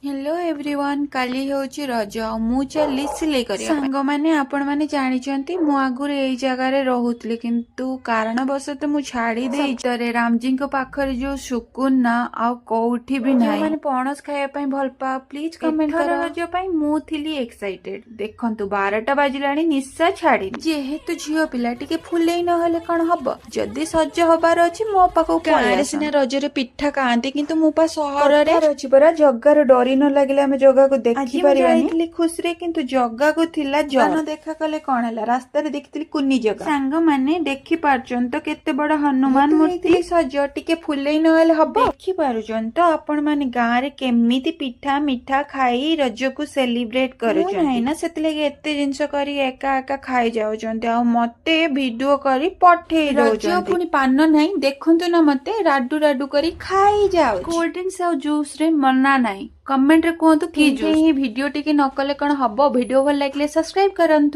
Hello everyone काली होची रज मु चली सिलाई करिया सांग माने आपण माने जानिचंती मु आगुरे एई जगह रे रहुतली किंतु कारणवशत मु छाड़ी देई तरे रामजी को पाखरे जो सुकुन ना आ कोठी भी नाही माने पणस खाया पई भल पा प्लीज कमेंट करो रज पई मु थिली एक्साइटेड देखंतु 12टा बाजिलाणी निस्सा छाड़ी जेहेतु झियो पिला टिके फुलेई न हले कोन हबो जदी सज्ज होबार अछि मो पाखो पळे सिना रज रे पिठा कांती किंतु मु पा शहर रे अछि परा जग्गार डरी न लगिले आमे जगह को देखि परिबानी खुशी रे किंतु जगह को थिला जन देखा कले कोन हला रास्ता रे देखितली कुन्नी जगह सांग माने देखि पारचन तो केते बड़ हनुमान मूर्ति सज टिके फुलेई न हले हबो देखि पारुचन तो आपण माने गां रे केमिति पिठा मिठा खाई रज को सेलिब्रेट करूचन नै ना सेतले एते जिंस करी एका एका खाई जाउचन आ मते वीडियो करी पठेई रज पुनी पान नै देखंतु ना मते राडू राडू करी खाई जाउ कोल्ड ड्रिंक्स आ जूस रे मना नै कमेंट रे कहतु कि वीडियो टिके न कले कोन हबो वीडियो भल लागले सब्सक्राइब करंतु।